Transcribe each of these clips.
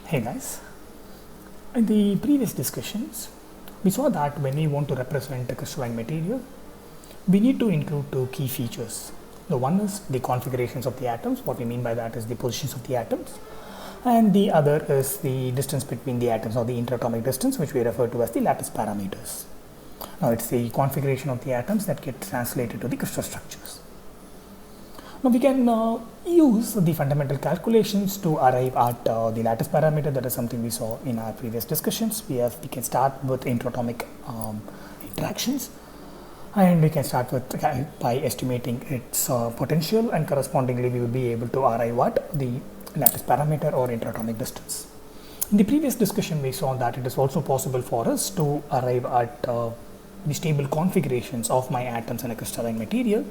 Hey guys, in the previous discussions, we saw that when we want to represent a crystalline material, we need to include two key features. The one is the configurations of the atoms. What we mean by that is the positions of the atoms. And the other is the distance between the atoms, or the interatomic distance, which we refer to as the lattice parameters. Now it's the configuration of the atoms that get translated to the crystal structures. Now we can use the fundamental calculations to arrive at the lattice parameter. That is something we saw in our previous discussions. We can start with interatomic interactions, and we can start with by estimating its potential, and correspondingly we will be able to arrive at the lattice parameter or interatomic distance. In the previous discussion, we saw that it is also possible for us to arrive at the stable configurations of my atoms in a crystalline material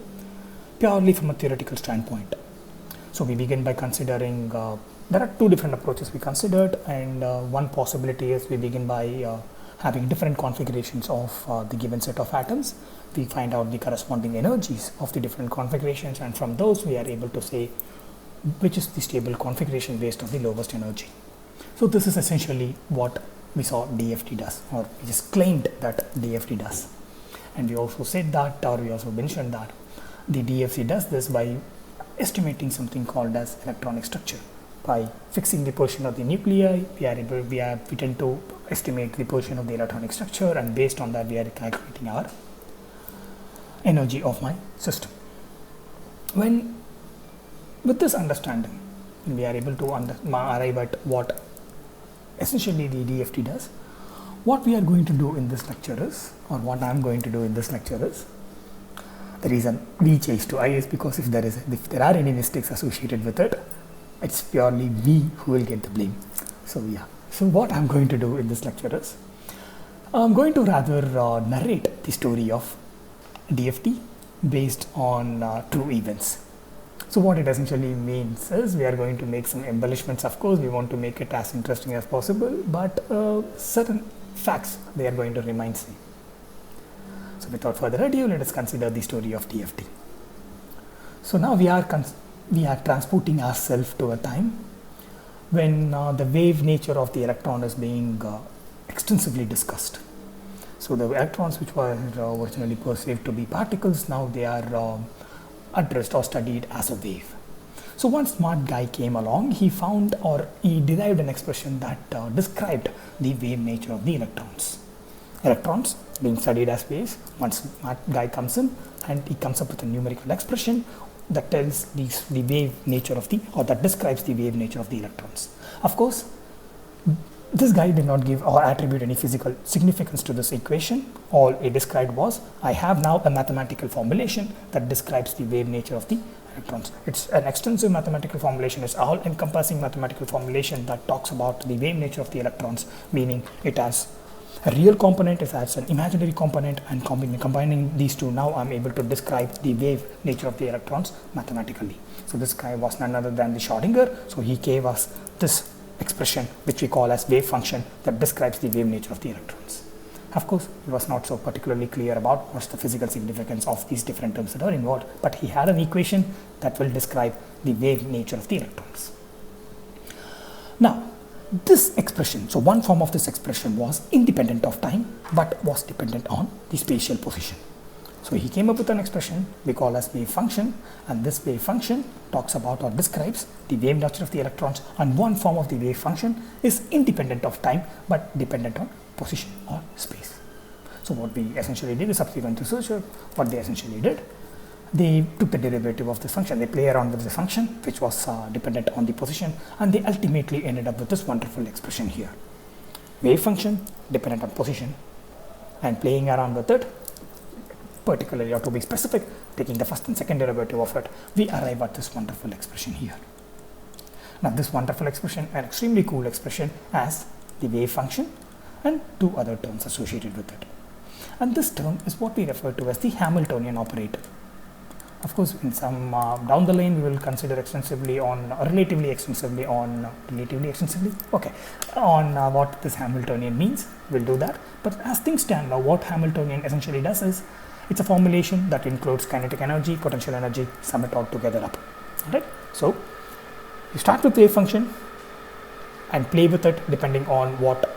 purely from a theoretical standpoint. So we begin by considering, there are two different approaches we considered, and one possibility is we begin by having different configurations of the given set of atoms. We find out the corresponding energies of the different configurations, and from those we are able to say which is the stable configuration based on the lowest energy. So this is essentially what we saw DFT does, or we just claimed that DFT does. And we also said that, or we also mentioned that the DFT does this by estimating something called as electronic structure. By fixing the position of the nuclei, we tend to estimate the position of the electronic structure, and based on that we are calculating our energy of my system. With this understanding, we are able to arrive at what essentially the DFT does. What we are going to do in this lecture is, or what I am going to do in this lecture is, the reason we chase to I is because if there are any mistakes associated with it, it's purely we who will get the blame. So what I'm going to do in this lecture is, I'm going to rather narrate the story of DFT based on true events. So what it essentially means is we are going to make some embellishments. Of course, we want to make it as interesting as possible, but certain facts they are going to remain same. So without further ado, let us consider the story of DFT. So now we are transporting ourselves to a time when the wave nature of the electron is being extensively discussed. So the electrons which were originally perceived to be particles, now they are addressed or studied as a wave. So one smart guy came along, he found, or he derived an expression that described the wave nature of the electrons. Electrons being studied as waves, one smart guy comes in and he comes up with a numerical expression that tells the wave nature of that describes the wave nature of the electrons. Of course, this guy did not give or attribute any physical significance to this equation. All he described was, I have now a mathematical formulation that describes the wave nature of the electrons. It's an extensive mathematical formulation. It's all encompassing mathematical formulation that talks about the wave nature of the electrons, meaning it has a real component, it has an imaginary component, and combining these two, now I'm able to describe the wave nature of the electrons mathematically. So this guy was none other than the Schrödinger. So he gave us this expression which we call as wave function that describes the wave nature of the electrons. Of course, he was not so particularly clear about what's the physical significance of these different terms that are involved, but he had an equation that will describe the wave nature of the electrons. Now, this expression, so one form of this expression was independent of time, but was dependent on the spatial position. So he came up with an expression we call as wave function, and this wave function talks about or describes the wave nature of the electrons, and one form of the wave function is independent of time but dependent on position or space. So what we essentially did, the subsequent researcher, what they essentially did, they took the derivative of this function, they play around with the function which was dependent on the position, and they ultimately ended up with this wonderful expression here. Wave function dependent on position, and playing around with it, particularly, or to be specific, taking the first and second derivative of it, we arrive at this wonderful expression here. Now this wonderful expression, an extremely cool expression, has the wave function and two other terms associated with it. And this term is what we refer to as the Hamiltonian operator. Of course, in some down the lane, we will consider relatively extensively on what this Hamiltonian means. We'll do that. But as things stand now, what Hamiltonian essentially does is, it's a formulation that includes kinetic energy, potential energy, sum it all together up. Alright? So you start with wave function, and play with it depending on what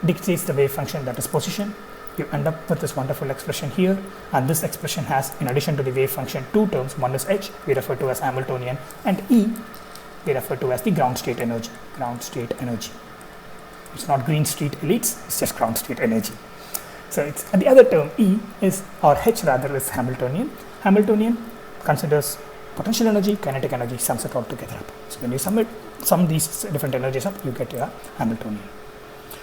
dictates the wave function, that is position, you end up with this wonderful expression here. And this expression has, in addition to the wave function, two terms. One is H, we refer to as Hamiltonian, and E, we refer to as the ground state energy. Ground state energy. It's not Green Street elites, it's just ground state energy. So it's, and the other term E is, or H rather, is Hamiltonian. Hamiltonian considers potential energy, kinetic energy, sums it all together up. So when you sum these different energies up, you get your Hamiltonian.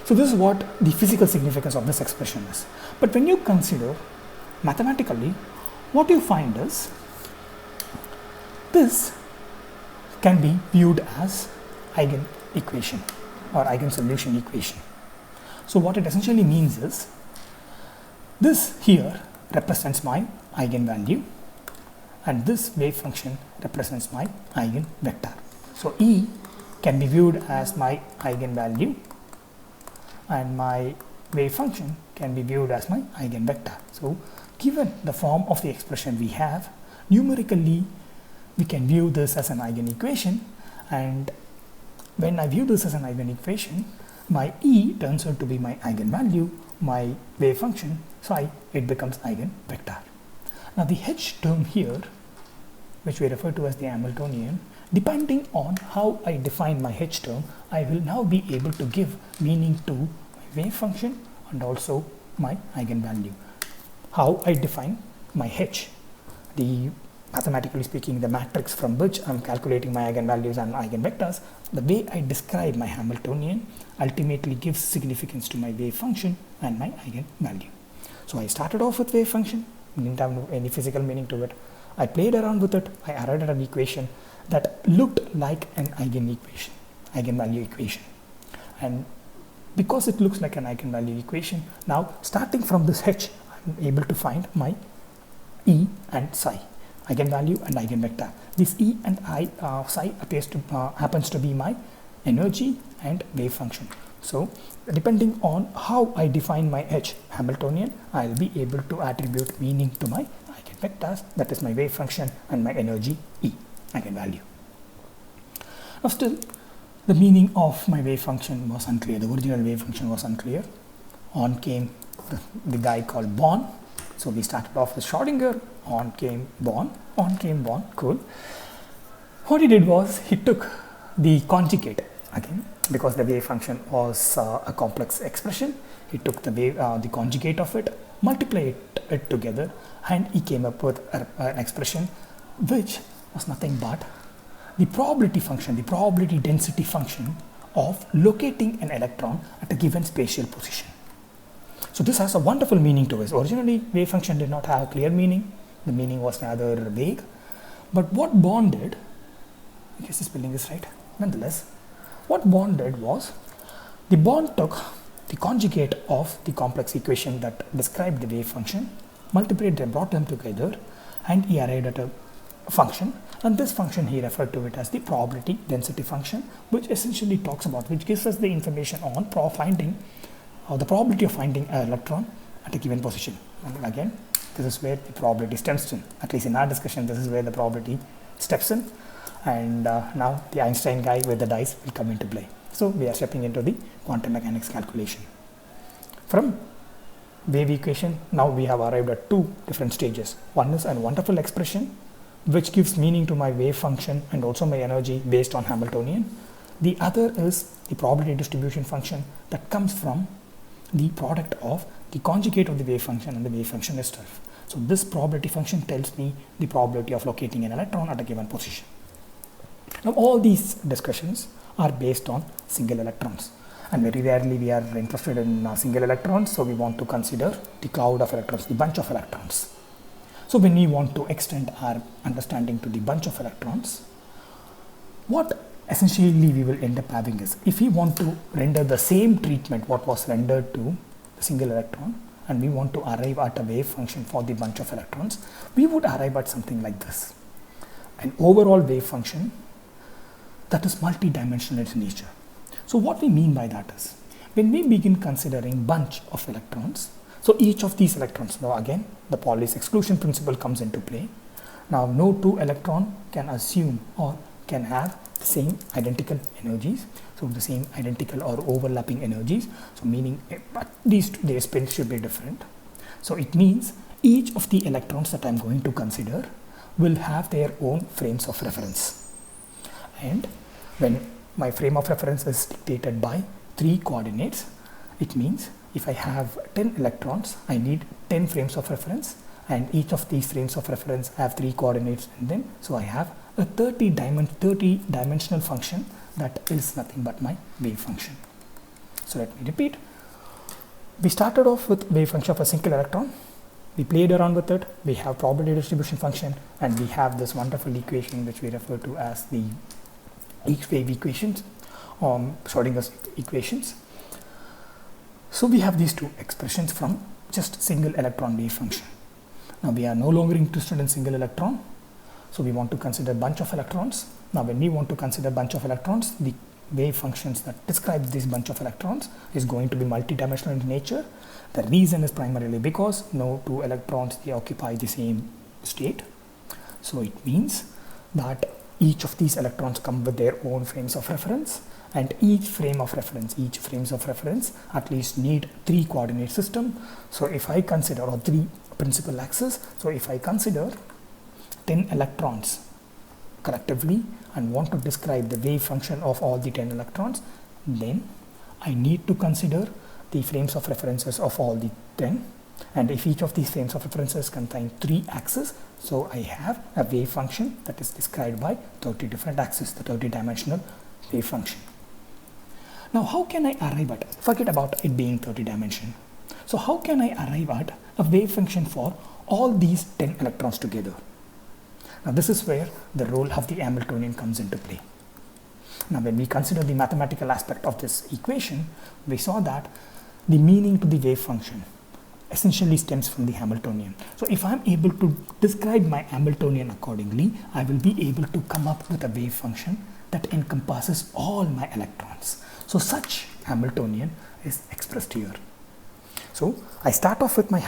So this is what the physical significance of this expression is. But when you consider mathematically, what you find is this can be viewed as eigen equation or eigen solution equation. So what it essentially means is this here represents my eigenvalue and this wave function represents my eigenvector. So E can be viewed as my eigenvalue and my wave function can be viewed as my eigenvector. So given the form of the expression we have, numerically we can view this as an eigenequation, and when I view this as an eigenequation, my E turns out to be my eigenvalue, my wave function psi, it becomes eigenvector. Now the H term here, which we refer to as the Hamiltonian, depending on how I define my H term, I will now be able to give meaning to my wave function and also my eigenvalue. How I define my H, the mathematically speaking, the matrix from which I'm calculating my eigenvalues and eigenvectors, the way I describe my Hamiltonian ultimately gives significance to my wave function and my eigenvalue. So I started off with wave function, didn't have any physical meaning to it. I played around with it, I arrived at an equation that looked like an eigenvalue equation. And because it looks like an eigenvalue equation, now starting from this H, I'm able to find my E and psi, eigenvalue and eigenvector. This E and psi happens to be my energy and wave function. So depending on how I define my H Hamiltonian, I'll be able to attribute meaning to my eigenvectors, that is my wave function, and my energy E, eigenvalue. Now still, the meaning of my wave function was unclear. The original wave function was unclear. On came the guy called Born. So we started off with Schrodinger, on came Born, cool. What he did was he took the conjugate again, because the wave function was a complex expression. He took the conjugate of it, multiplied it together, and he came up with an expression which was nothing but the probability function, the probability density function of locating an electron at a given spatial position. So this has a wonderful meaning to it. Originally, wave function did not have a clear meaning. The meaning was rather vague. But what Born did, I guess the spelling is right, nonetheless, what Born did was, the Born took the conjugate of the complex equation that described the wave function, multiplied them, brought them together, and he arrived at a function, and this function he referred to it as the probability density function, which essentially talks about, which gives us the information on finding the probability of finding an electron at a given position. And again, this is where the probability steps in. At least in our discussion, this is where the probability steps in, and now the Einstein guy with the dice will come into play. So we are stepping into the quantum mechanics calculation. From wave equation, now we have arrived at two different stages. One is a wonderful expression which gives meaning to my wave function and also my energy based on Hamiltonian. The other is the probability distribution function that comes from the product of the conjugate of the wave function and the wave function itself. So this probability function tells me the probability of locating an electron at a given position. Now all these discussions are based on single electrons, and very rarely we are interested in single electrons, so we want to consider the cloud of electrons, the bunch of electrons. So when we want to extend our understanding to the bunch of electrons, what essentially we will end up having is, if we want to render the same treatment what was rendered to the single electron, and we want to arrive at a wave function for the bunch of electrons, we would arrive at something like this: an overall wave function that is multidimensional in nature. So what we mean by that is, when we begin considering bunch of electrons, so each of these electrons, now again the Pauli's exclusion principle comes into play. Now no two electron can assume or can have the same identical energies, so the same identical or overlapping energies, so meaning but these two, their spins should be different. So it means each of the electrons that I'm going to consider will have their own frames of reference. And when my frame of reference is dictated by 3 coordinates, it means if I have 10 electrons, I need 10 frames of reference, and each of these frames of reference have 3 coordinates in them. So I have a 30-dimensional function that is nothing but my wave function. So let me repeat. We started off with wave function of a single electron. We played around with it. We have probability distribution function, and we have this wonderful equation which we refer to as the each wave equations, Schrödinger's equations. So we have these two expressions from just single electron wave function. Now we are no longer interested in single electron, so we want to consider bunch of electrons. Now when we want to consider bunch of electrons, the wave functions that describe this bunch of electrons is going to be multidimensional in nature. The reason is primarily because no 2 electrons, they occupy the same state. So it means that each of these electrons come with their own frames of reference, and each frames of reference at least need 3 coordinate system. So if I consider, or 3 principal axes, so if I consider 10 electrons collectively and want to describe the wave function of all the 10 electrons, then I need to consider the frames of references of all the 10, and if each of these frames of references contain 3 axes, so I have a wave function that is described by 30 different axes, the 30-dimensional wave function. Now how can I arrive at, forget about it being 30 dimension, so how can I arrive at a wave function for all these 10 electrons together? Now this is where the role of the Hamiltonian comes into play. Now when we consider the mathematical aspect of this equation, we saw that the meaning to the wave function essentially stems from the Hamiltonian. So if I'm able to describe my Hamiltonian accordingly, I will be able to come up with a wave function that encompasses all my electrons. So such Hamiltonian is expressed here. So I start off with my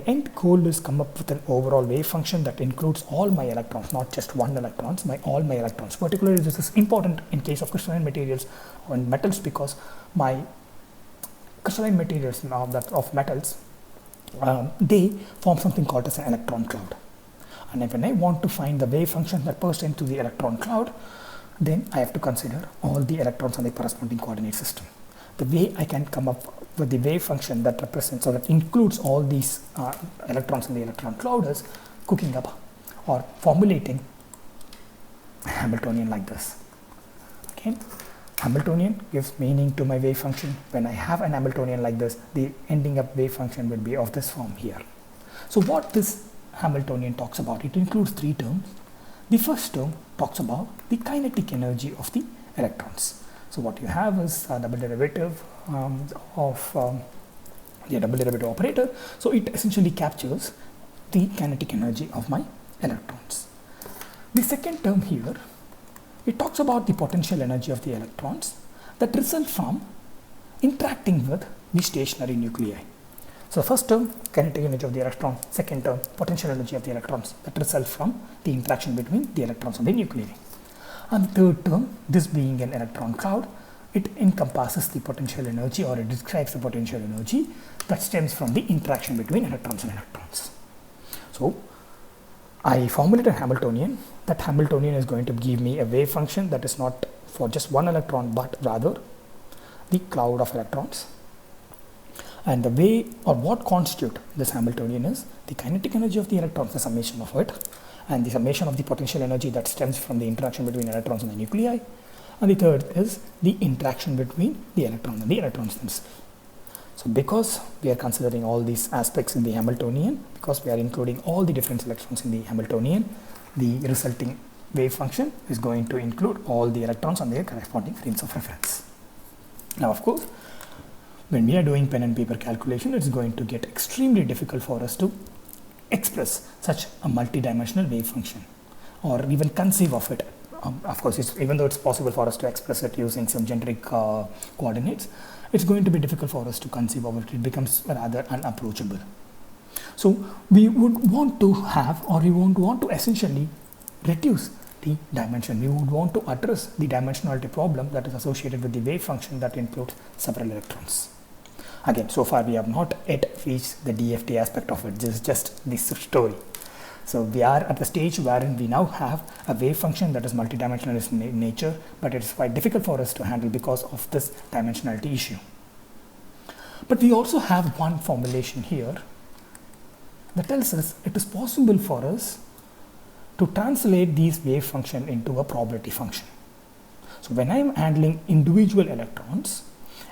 end goal is come up with an overall wave function that includes all my electrons, not just one electrons, all my electrons. Particularly this is important in case of crystalline materials and metals, because my crystalline materials of metals, they form something called as an electron cloud. And when I want to find the wave function that pertains to the electron cloud, then I have to consider all the electrons on the corresponding coordinate system. The way I can come up with the wave function that represents or that includes all these electrons in the electron cloud is cooking up or formulating a Hamiltonian like this. Okay, Hamiltonian gives meaning to my wave function. When I have an Hamiltonian like this, the ending up wave function will be of this form here. So what this Hamiltonian talks about, it includes 3 terms. The first term talks about the kinetic energy of the electrons. So what you have is a double derivative of the double derivative operator. So it essentially captures the kinetic energy of my electrons. The second term here, it talks about the potential energy of the electrons that result from interacting with the stationary nuclei. So first term, kinetic energy of the electron. Second term, potential energy of the electrons that result from the interaction between the electrons on the nuclei. And the third term, this being an electron cloud, it encompasses the potential energy, or it describes the potential energy that stems from the interaction between electrons and electrons. So I formulate a Hamiltonian. That Hamiltonian is going to give me a wave function that is not for just one electron, but rather the cloud of electrons. And the way, or what constitute this Hamiltonian is the kinetic energy of the electrons, the summation of it, and the summation of the potential energy that stems from the interaction between electrons and the nuclei. And the third is the interaction between the electron and the electrons themselves. So because we are considering all these aspects in the Hamiltonian, because we are including all the different electrons in the Hamiltonian, the resulting wave function is going to include all the electrons on their corresponding frames of reference. Now of course, when we are doing pen and paper calculation, it's going to get extremely difficult for us to express such a multidimensional wave function, or even conceive of it. Of course, even though it's possible for us to express it using some generic coordinates, it's going to be difficult for us to conceive of it. It becomes rather unapproachable. So we would want to have, or we would want to essentially reduce the dimension. We would want to address the dimensionality problem that is associated with the wave function that includes several electrons. Again, so far we have not yet reached the DFT aspect of it. This is just the story. So we are at the stage wherein we now have a wave function that is multidimensional in nature, but it is quite difficult for us to handle because of this dimensionality issue. But we also have one formulation here that tells us it is possible for us to translate these wave function into a probability function. So when I am handling individual electrons,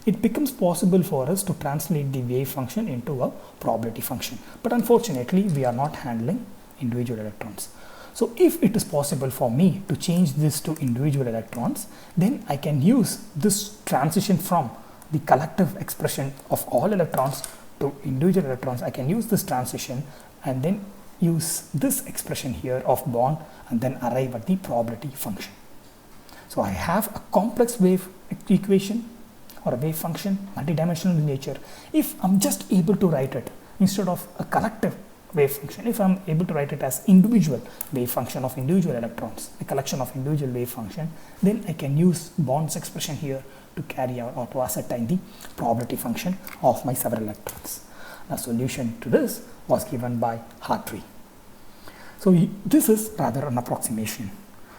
it becomes possible for us to translate the wave function into a probability function. But unfortunately, we are not handling individual electrons. So if it is possible for me to change this to individual electrons, then I can use this transition from the collective expression of all electrons to individual electrons. I can use this transition and then use this expression here of bond and then arrive at the probability function. So I have a complex wave equation or a wave function, multidimensional in nature. If I'm just able to write it instead of a collective wave function, if I'm able to write it as individual wave function of individual electrons, a collection of individual wave function, then I can use Bond's expression here to carry out or to ascertain the probability function of my several electrons. The solution to this was given by Hartree. So this is rather an approximation.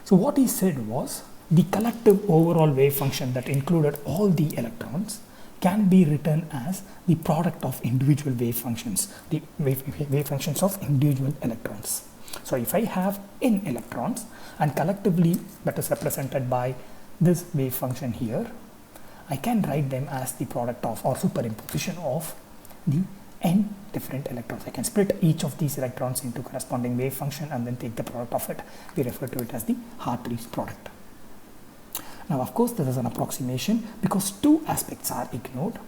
So what he said was the collective overall wave function that included all the electrons can be written as the product of individual wave functions, the wave functions of individual electrons. So if I have n electrons and collectively that is represented by this wave function here, I can write them as the product of or superimposition of the n different electrons. I can split each of these electrons into corresponding wave function and then take the product of it. We refer to it as the Hartree's product. Now, of course, this is an approximation because two aspects are ignored.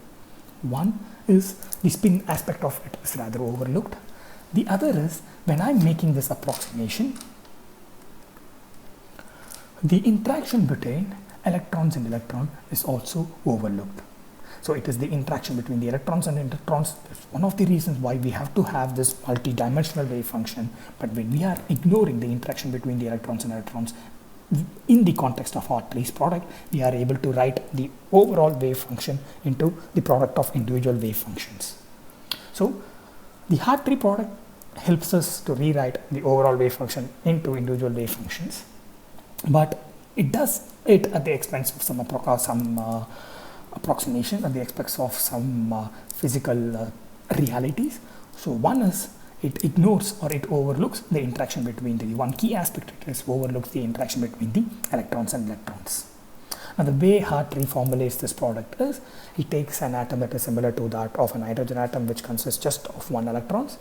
One is the spin aspect of it is rather overlooked. The other is when I'm making this approximation, the interaction between electrons and electron is also overlooked. So it is the interaction between the electrons and electrons. That's one of the reasons why we have to have this multi-dimensional wave function. But when we are ignoring the interaction between the electrons and electrons, in the context of Hartree's product, we are able to write the overall wave function into the product of individual wave functions. So the Hartree product helps us to rewrite the overall wave function into individual wave functions, but it does it at the expense of some approximation, at the expense of some physical realities. So one is it ignores or it overlooks the interaction between the one key aspect. It is overlooks the interaction between the electrons and electrons. Now the way Hartree formulates this product is he takes an atom that is similar to that of an hydrogen atom which consists just of one electrons.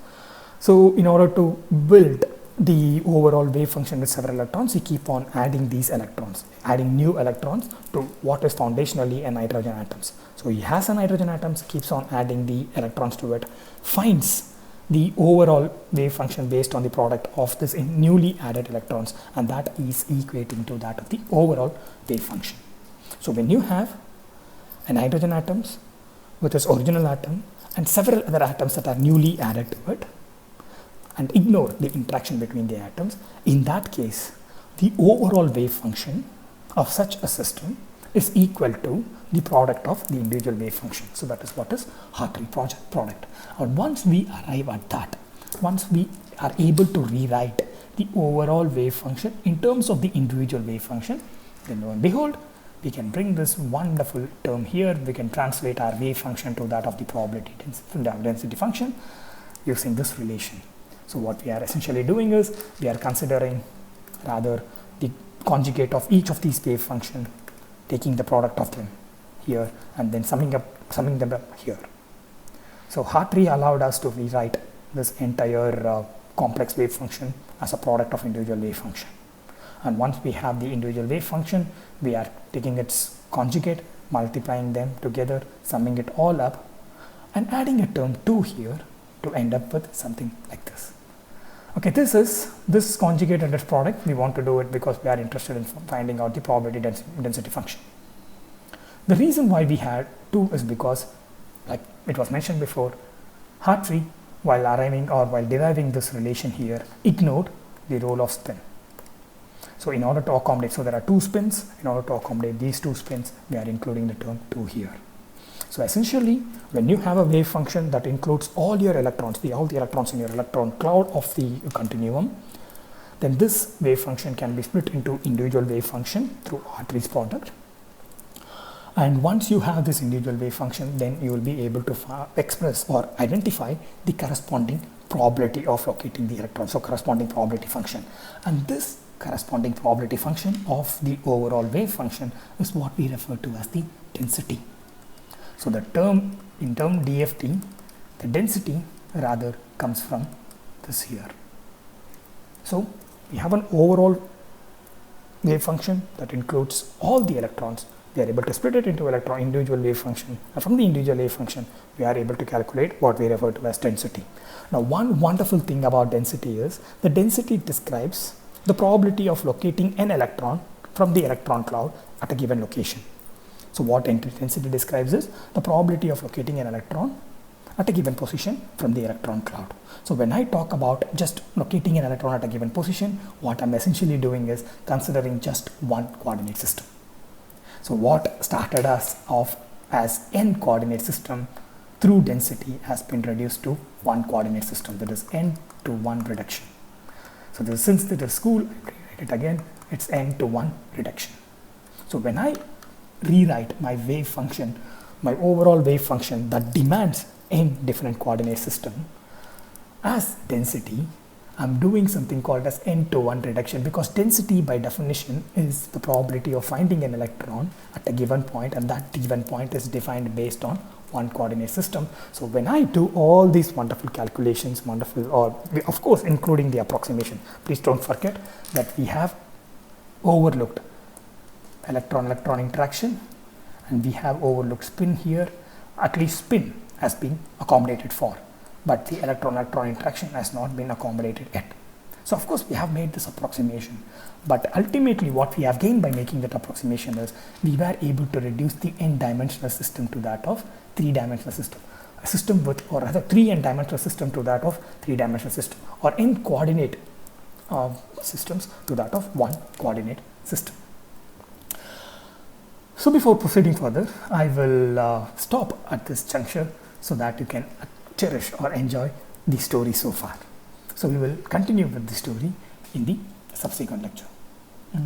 So in order to build the overall wave function with several electrons, he keep on adding these electrons, adding new electrons to what is foundationally an hydrogen atoms. So he has an hydrogen atoms, keeps on adding the electrons to it, finds the overall wave function based on the product of this newly added electrons, and that is equating to that of the overall wave function. So when you have an hydrogen atoms with its original atom and several other atoms that are newly added to it and ignore the interaction between the atoms, in that case the overall wave function of such a system is equal to the product of the individual wave function. So that is what is Hartree product. And once we arrive at that, once we are able to rewrite the overall wave function in terms of the individual wave function, then lo and behold, we can bring this wonderful term here. We can translate our wave function to that of the probability density function using this relation. So what we are essentially doing is we are considering rather the conjugate of each of these wave function, taking the product of them here and then summing them up here. So Hartree allowed us to rewrite this entire complex wave function as a product of individual wave function. And once we have the individual wave function, we are taking its conjugate, multiplying them together, summing it all up and adding a term 2 here to end up with something like this. Okay, this conjugate and its product, we want to do it because we are interested in finding out the probability density function. The reason why we had 2 is because, like it was mentioned before, Hartree, while deriving this relation here, ignored the role of spin. So in order to accommodate, so there are 2 spins. In order to accommodate these 2 spins, we are including the term 2 here. So essentially, when you have a wave function that includes all your electrons, all the electrons in your electron cloud of the continuum, then this wave function can be split into individual wave function through Hartree product. And once you have this individual wave function, then you will be able to express or identify the corresponding probability of locating the electron, so corresponding probability function. And this corresponding probability function of the overall wave function is what we refer to as the density. So the term, in term DFT, the density rather comes from this here. So we have an overall wave function that includes all the electrons. We are able to split it into individual wave function, and from the individual wave function we are able to calculate what we refer to as density. Now, one wonderful thing about density is the density describes the probability of locating an electron from the electron cloud at a given location. So what density describes is the probability of locating an electron at a given position from the electron cloud. So when I talk about just locating an electron at a given position, what I'm essentially doing is considering just one coordinate system. So what started us off as n coordinate system through density has been reduced to one coordinate system, that is n to 1 reduction. So this, since it is school, I rewrite it again, it's n to 1 reduction. So when I rewrite my wave function, my overall wave function that demands n different coordinate system as density, I'm doing something called as n to 1 reduction, because density by definition is the probability of finding an electron at a given point, and that given point is defined based on one coordinate system. So when I do all these wonderful calculations, of course including the approximation, please don't forget that we have overlooked electron-electron interaction and we have overlooked spin here. At least spin has been accommodated for, but the electron-electron interaction has not been accommodated yet. So of course we have made this approximation, but ultimately what we have gained by making that approximation is we were able to reduce the n-dimensional system to that of 3-dimensional system, a system with, or rather 3n-dimensional system to that of 3-dimensional system, or n coordinate systems to that of 1 coordinate system. So before proceeding further, I will stop at this juncture so that you can cherish or enjoy the story so far. So we will continue with the story in the subsequent lecture. Good.